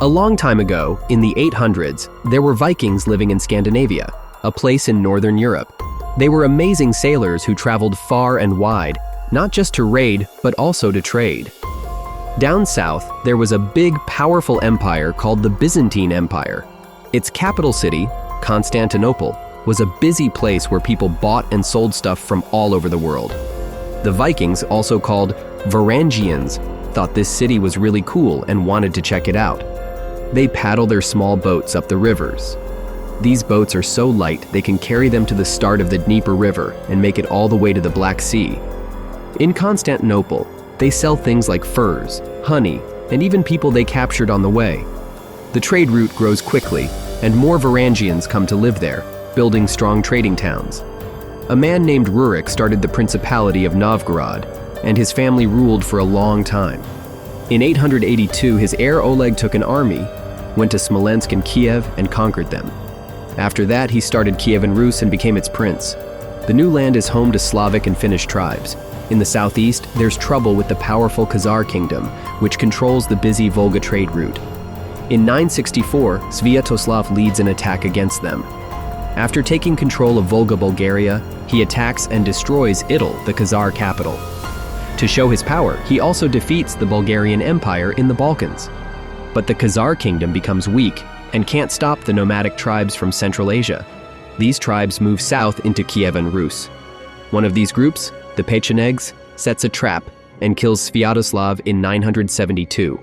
A long time ago, in the 800s, there were Vikings living in Scandinavia, a place in northern Europe. They were amazing sailors who traveled far and wide, not just to raid, but also to trade. Down south, there was a big, powerful empire called the Byzantine Empire. Its capital city, Constantinople, was a busy place where people bought and sold stuff from all over the world. The Vikings, also called Varangians, thought this city was really cool and wanted to check it out. They paddle their small boats up the rivers. These boats are so light they can carry them to the start of the Dnieper River and make it all the way to the Black Sea. In Constantinople, they sell things like furs, honey, and even people they captured on the way. The trade route grows quickly, and more Varangians come to live there, building strong trading towns. A man named Rurik started the Principality of Novgorod, and his family ruled for a long time. In 882, his heir Oleg took an army, went to Smolensk and Kiev, and conquered them. After that, he started Kievan Rus and became its prince. The new land is home to Slavic and Finnish tribes. In the southeast, there's trouble with the powerful Khazar kingdom, which controls the busy Volga trade route. In 964, Sviatoslav leads an attack against them. After taking control of Volga, Bulgaria, he attacks and destroys Idil, the Khazar capital. To show his power, he also defeats the Bulgarian Empire in the Balkans. But the Khazar kingdom becomes weak and can't stop the nomadic tribes from Central Asia. These tribes move south into Kievan Rus. One of these groups, the Pechenegs, sets a trap and kills Sviatoslav in 972.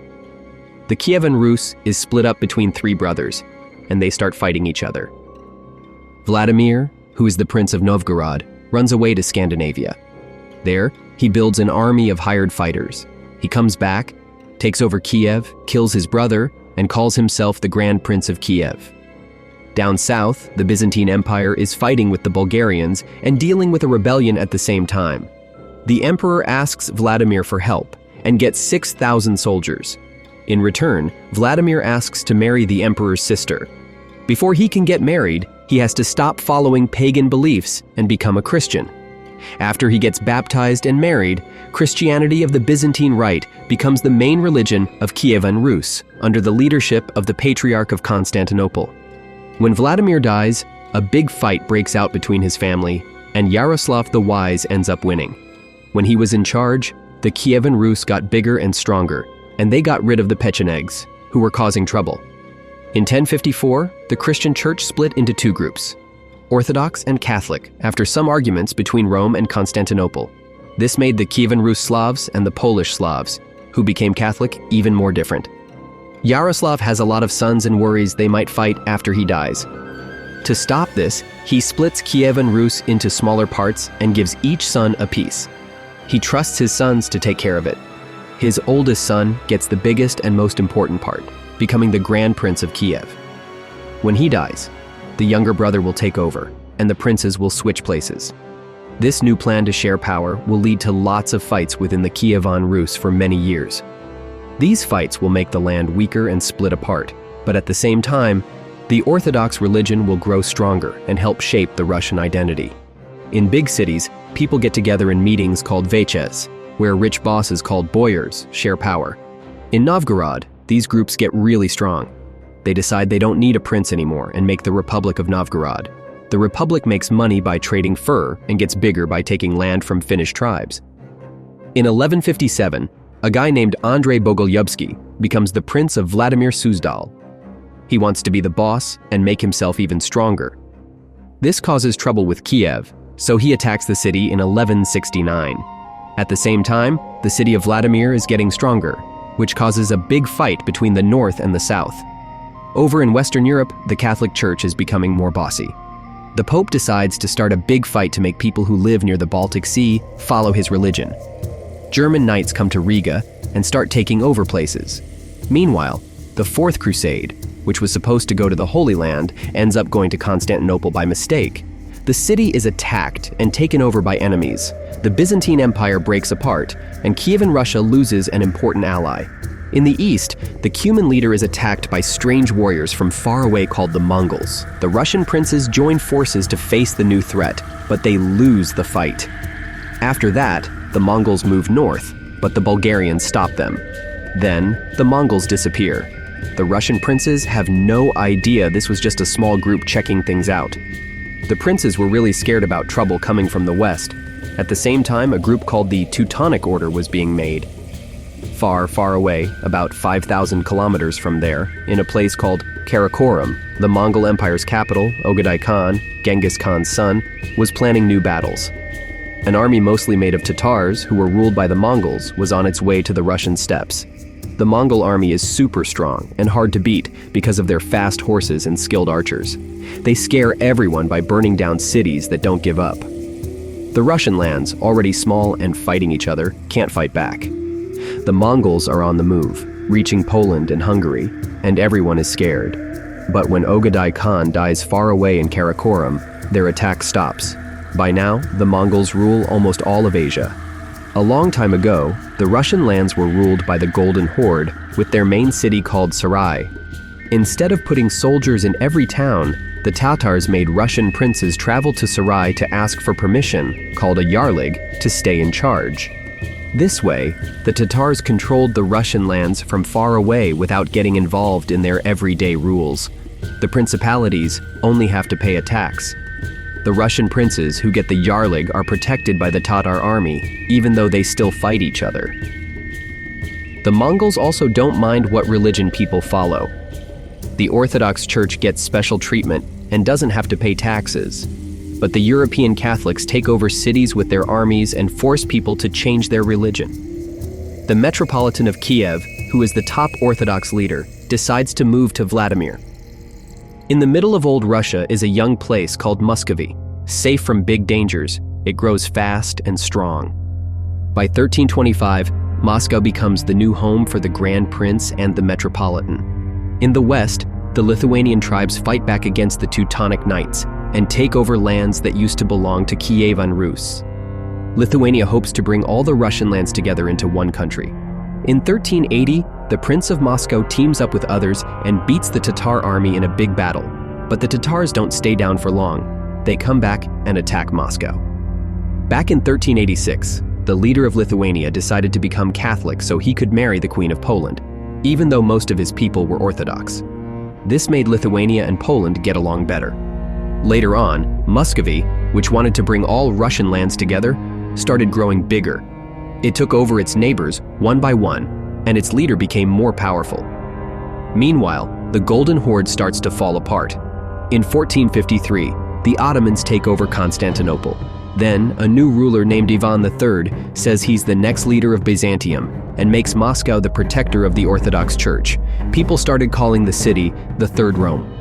The Kievan Rus is split up between three brothers, and they start fighting each other. Vladimir, who is the Prince of Novgorod, runs away to Scandinavia. There, he builds an army of hired fighters. He comes back, takes over Kiev, kills his brother, and calls himself the Grand Prince of Kiev. Down south, the Byzantine Empire is fighting with the Bulgarians and dealing with a rebellion at the same time. The emperor asks Vladimir for help and gets 6,000 soldiers. In return, Vladimir asks to marry the emperor's sister. Before he can get married, he has to stop following pagan beliefs and become a Christian. After he gets baptized and married, Christianity of the Byzantine Rite becomes the main religion of Kievan Rus under the leadership of the Patriarch of Constantinople. When Vladimir dies, a big fight breaks out between his family, and Yaroslav the Wise ends up winning. When he was in charge, the Kievan Rus got bigger and stronger, and they got rid of the Pechenegs, who were causing trouble. In 1054, the Christian church split into two groups, Orthodox and Catholic, after some arguments between Rome and Constantinople. This made the Kievan Rus Slavs and the Polish Slavs, who became Catholic, even more different. Yaroslav has a lot of sons and worries they might fight after he dies. To stop this, he splits Kievan Rus into smaller parts and gives each son a piece. He trusts his sons to take care of it. His oldest son gets the biggest and most important part, becoming the Grand Prince of Kiev. When he dies, the younger brother will take over, and the princes will switch places. This new plan to share power will lead to lots of fights within the Kievan Rus for many years. These fights will make the land weaker and split apart, but at the same time, the Orthodox religion will grow stronger and help shape the Russian identity. In big cities, people get together in meetings called veches, where rich bosses called boyars share power. In Novgorod, these groups get really strong. They decide they don't need a prince anymore and make the Republic of Novgorod. The Republic makes money by trading fur and gets bigger by taking land from Finnish tribes. In 1157, a guy named Andrei Bogolyubsky becomes the Prince of Vladimir Suzdal. He wants to be the boss and make himself even stronger. This causes trouble with Kiev, so he attacks the city in 1169. At the same time, the city of Vladimir is getting stronger, which causes a big fight between the north and the south. Over in Western Europe, the Catholic Church is becoming more bossy. The Pope decides to start a big fight to make people who live near the Baltic Sea follow his religion. German knights come to Riga and start taking over places. Meanwhile, the Fourth Crusade, which was supposed to go to the Holy Land, ends up going to Constantinople by mistake. The city is attacked and taken over by enemies. The Byzantine Empire breaks apart, and Kievan Russia loses an important ally. In the east, the Cuman leader is attacked by strange warriors from far away called the Mongols. The Russian princes join forces to face the new threat, but they lose the fight. After that, the Mongols move north, but the Bulgarians stop them. Then, the Mongols disappear, The Russian princes have no idea this was just a small group checking things out. The princes were really scared about trouble coming from the west. At the same time, a group called the Teutonic Order was being made. Far, far away, about 5,000 kilometers from there, in a place called Karakorum, the Mongol Empire's capital, Ogadai Khan, Genghis Khan's son, was planning new battles. An army mostly made of Tatars, who were ruled by the Mongols, was on its way to the Russian steppes. The Mongol army is super strong and hard to beat because of their fast horses and skilled archers. They scare everyone by burning down cities that don't give up. The Russian lands, already small and fighting each other, can't fight back. The Mongols are on the move, reaching Poland and Hungary, and everyone is scared. But when Ogadai Khan dies far away in Karakorum, their attack stops. By now, the Mongols rule almost all of Asia. A long time ago, the Russian lands were ruled by the Golden Horde, with their main city called Sarai. Instead of putting soldiers in every town, the Tatars made Russian princes travel to Sarai to ask for permission, called a yarlig, to stay in charge. This way, the Tatars controlled the Russian lands from far away without getting involved in their everyday rules. The principalities only have to pay a tax. The Russian princes who get the yarlig are protected by the Tatar army, even though they still fight each other. The Mongols also don't mind what religion people follow. The Orthodox Church gets special treatment and doesn't have to pay taxes. But the European Catholics take over cities with their armies and force people to change their religion. The Metropolitan of Kiev, who is the top Orthodox leader, decides to move to Vladimir. In the middle of old Russia is a young place called Muscovy. Safe from big dangers, it grows fast and strong. By 1325, Moscow becomes the new home for the Grand Prince and the Metropolitan. In the west, the Lithuanian tribes fight back against the Teutonic Knights and take over lands that used to belong to Kievan Rus. Lithuania hopes to bring all the Russian lands together into one country. In 1380, the Prince of Moscow teams up with others and beats the Tatar army in a big battle. But the Tatars don't stay down for long. They come back and attack Moscow. Back in 1386, the leader of Lithuania decided to become Catholic so he could marry the Queen of Poland, even though most of his people were Orthodox. This made Lithuania and Poland get along better. Later on, Muscovy, which wanted to bring all Russian lands together, started growing bigger. It took over its neighbors one by one, and its leader became more powerful. Meanwhile, the Golden Horde starts to fall apart. In 1453, the Ottomans take over Constantinople. Then, a new ruler named Ivan III says he's the next leader of Byzantium and makes Moscow the protector of the Orthodox Church. People started calling the city the Third Rome.